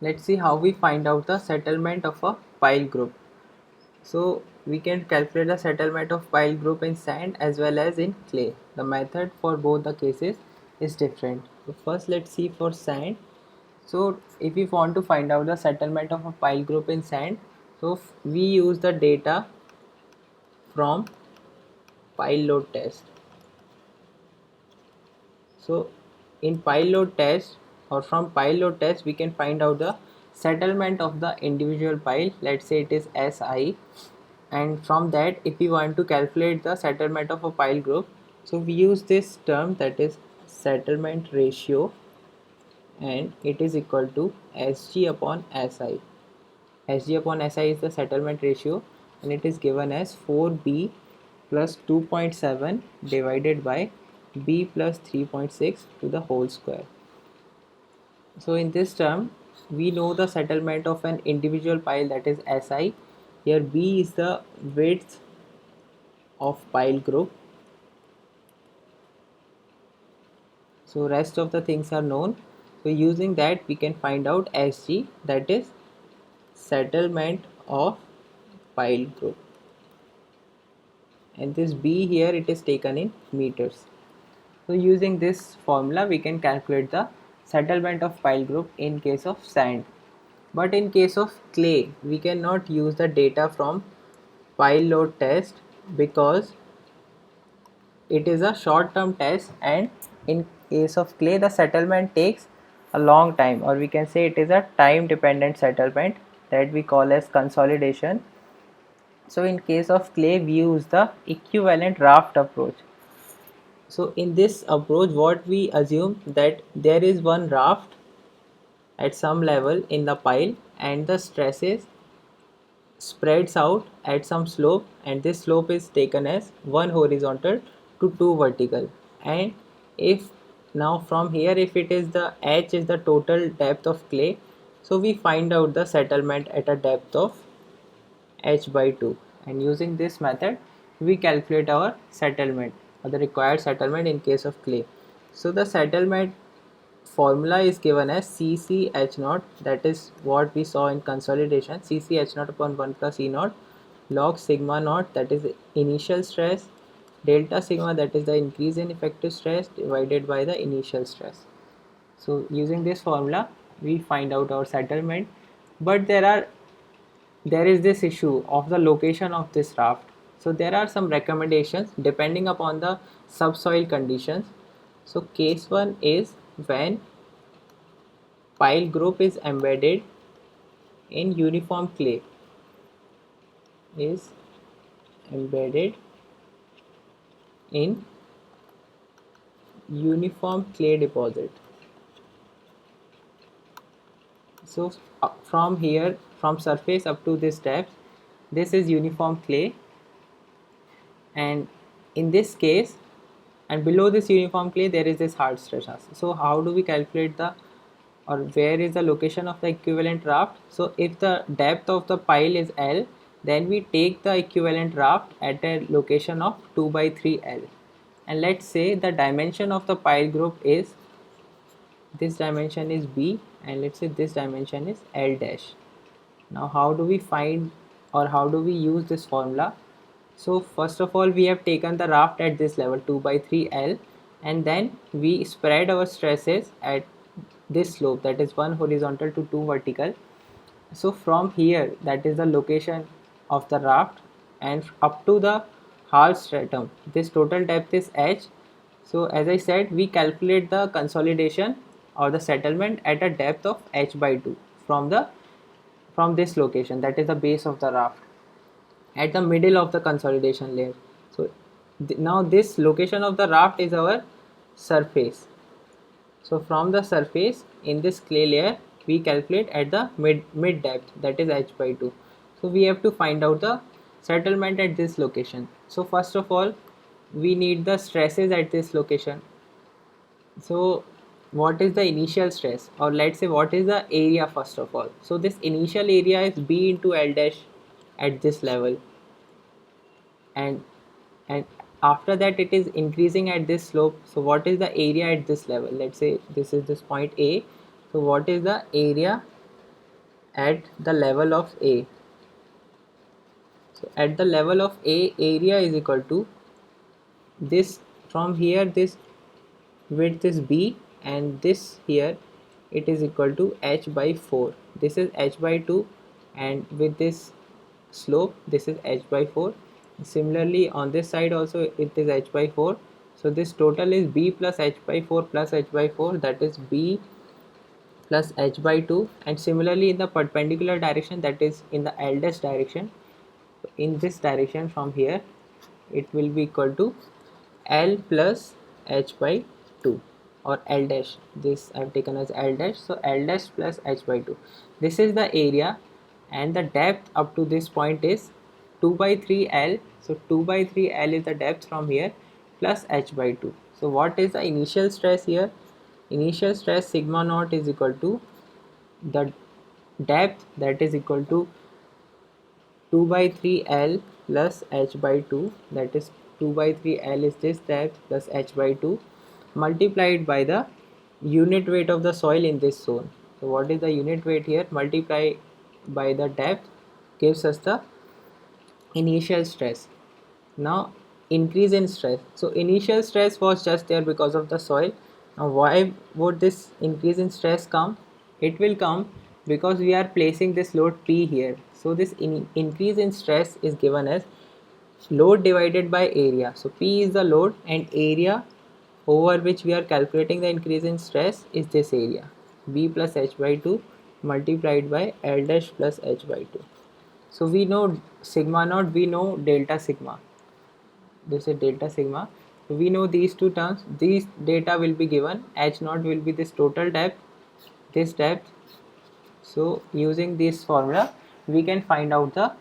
Let's see how we find out the settlement of a pile group. So we can calculate the settlement of pile group in sand as well as in clay. The method for both the cases is different. So first let's see for sand. So if we want to find out the settlement of a pile group in sand, so we use the data from pile load test. So in pile load test or from pile load test we can find out the settlement of the individual pile. Let's say it is Si, and from that if we want to calculate the settlement of a pile group, so we use this term, that is settlement ratio, and it is equal to Sg upon Si. Sg upon Si is the settlement ratio and it is given as 4b plus 2.7 divided by b plus 3.6 to the whole square. So in this term we know the settlement of an individual pile, that is Si. Here b is the width of pile group. So rest of the things are known. So using that we can find out Sg, that is settlement of pile group, and this b here it is taken in meters. So using this formula we can calculate the settlement of pile group in case of sand. But in case of clay we cannot use the data from pile load test because it is a short term test, and in case of clay the settlement takes a long time, or we can say it is a time dependent settlement that we call as consolidation. So in case of clay we use the equivalent raft approach. So in this approach what we assume that there is one raft at some level in the pile and the stresses spreads out at some slope, and this slope is taken as one horizontal to two vertical. And if now from here if it is the h is the total depth of clay, so we find out the settlement at a depth of h by 2, and using this method we calculate our settlement or the required settlement in case of clay. So the settlement formula is given as Cc H naught, that is what we saw in consolidation, Cc H naught upon 1 plus E naught log sigma naught, that is the initial stress, delta sigma, that is the increase in effective stress, divided by the initial stress. So using this formula we find out our settlement. But there is this issue of the location of this raft. So there are some recommendations depending upon the subsoil conditions. So case 1 is when pile group is embedded in uniform clay, is embedded in uniform clay deposit. So from here, from surface up to this depth, this is uniform clay, and in this case, and below this uniform clay there is this hard stress. So how do we calculate the, or where is the location of the equivalent raft? So if the depth of the pile is L, then we take the equivalent raft at a location of 2 by 3 L, and let's say the dimension of the pile group is, this dimension is B, and let's say this dimension is L dash. Now how do we find, or how do we use this formula? So first of all we have taken the raft at this level 2 by 3 L, and then we spread our stresses at this slope, that is 1 horizontal to 2 vertical. So from here, that is the location of the raft, and up to the hull stratum this total depth is h. So as I said, we calculate the consolidation or the settlement at a depth of h by 2 from the, from this location, that is the base of the raft at the middle of the consolidation layer. So now this location of the raft is our surface. So from the surface in this clay layer we calculate at the mid depth, that is h by 2. So we have to find out the settlement at this location. So first of all we need the stresses at this location. So what is the initial stress, or let's say what is the area first of all? So this initial area is B into L dash at this level, and and after that it is increasing at this slope. So what is the area at this level? Let's say this is this point A. So what is the area at the level of A. So at the level of A, area is equal to this, from here this width is B, and this here it is equal to h by 4. This is h by 2, and with this slope this is h by 4. Similarly on this side also it is h by 4. So this total is B plus h by 4 plus h by 4, that is B plus h by 2. And similarly in the perpendicular direction, that is in the L dash direction, in this direction from here it will be equal to L plus h by 2, or L dash, this I have taken as L dash, so L dash plus h by 2. This is the area, and the depth up to this point is 2 by 3 L. So 2 by 3 L is the depth from here, plus h by 2. So what is the initial stress here? Initial stress sigma naught is equal to the depth, that is equal to 2 by 3 L plus h by 2, that is 2 by 3 L is this depth plus h by 2, multiplied by the unit weight of the soil in this zone. So what is the unit weight here? Multiply by the depth gives us the initial stress. Now increase in stress. So initial stress was just there because of the soil. Now why would this increase in stress come? It will come because we are placing this load P here. So this increase in stress is given as load divided by area. So P is the load, and area over which we are calculating the increase in stress is this area, B plus h by 2 multiplied by L dash plus h by 2. So we know sigma naught, we know delta sigma. This is delta sigma. So we know these two terms. These data will be given. H naught will be this total depth, this depth. So using this formula, we can find out the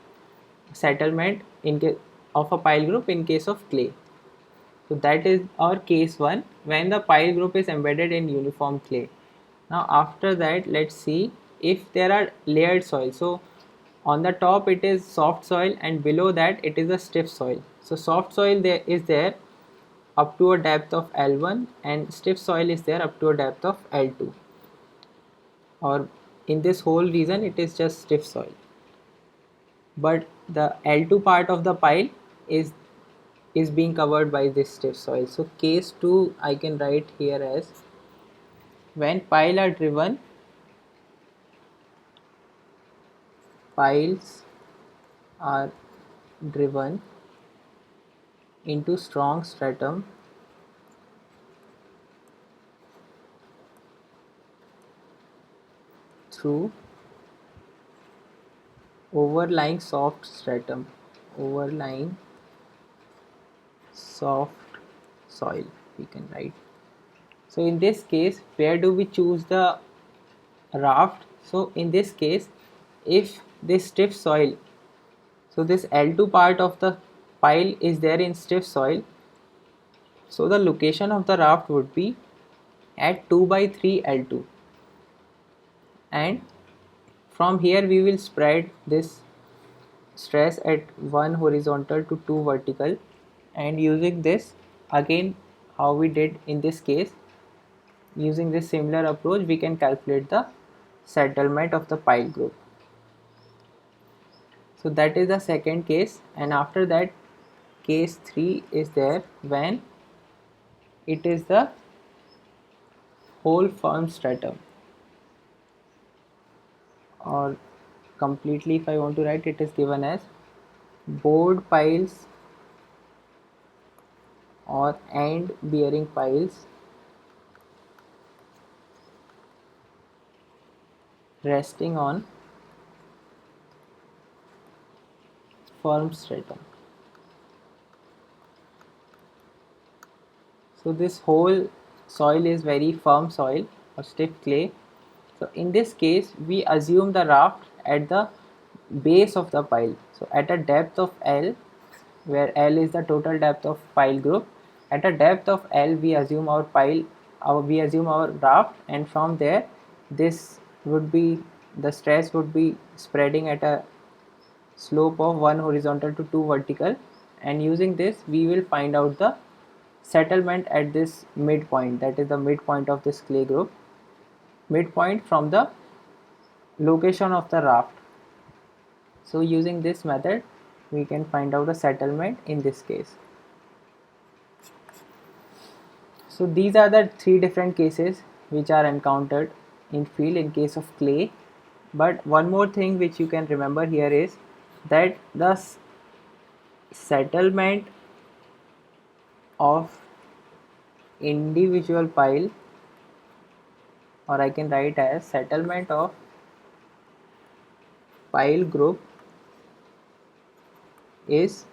settlement in case of a pile group in case of clay. So that is our case 1, when the pile group is embedded in uniform clay. Now after that, let's see if there are layered soil. So on the top it is soft soil, and below that it is a stiff soil. So soft soil there is there up to a depth of L1, and stiff soil is there up to a depth of L2, or in this whole region it is just stiff soil, but the L2 part of the pile is being covered by this stiff soil. So case 2 I can write here as when piles are driven into strong stratum through overlying soft stratum, overlying soft soil we can write. So in this case, where do we choose the raft? So in this case, if this stiff soil, so this L2 part of the pile is there in stiff soil, so the location of the raft would be at 2 by 3 L2, and from here we will spread this stress at 1 horizontal to 2 vertical, and using this again how we did in this case, using this similar approach we can calculate the settlement of the pile group. So that is the second case, and after that case 3 is there when it is the whole firm stratum, or completely if I want to write, it is given as board piles or end bearing piles resting on firm stratum. So this whole soil is very firm soil or stiff clay. So in this case we assume the raft at the base of the pile. So at a depth of L, where L is the total depth of pile group, at a depth of L we assume our raft, and from there this would be, the stress would be spreading at a slope of 1 horizontal to 2 vertical, and using this we will find out the settlement at this midpoint, that is the midpoint of this clay group, midpoint from the location of the raft. So using this method we can find out a settlement in this case. So these are the three different cases which are encountered in field in case of clay. But one more thing which you can remember here is that the settlement of individual pile, or I can write as settlement of pile group, is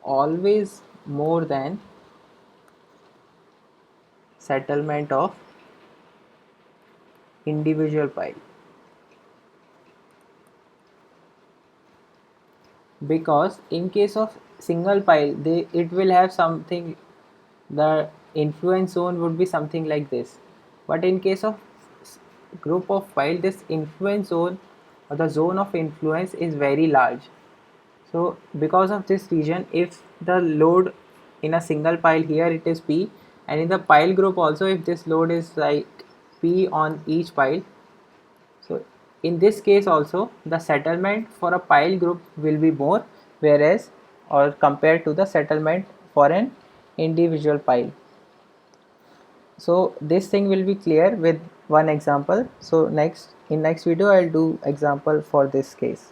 always more than settlement of individual pile, because in case of single pile it will have something, the influence zone would be something like this, but in case of group of pile this influence zone or the zone of influence is very large. So because of this reason, if the load in a single pile, here it is P, and in the pile group also if this load is like P on each pile, so in this case also the settlement for a pile group will be more, whereas or compared to the settlement for an individual pile. So this thing will be clear with one example. So next, in next video I'll do example for this case.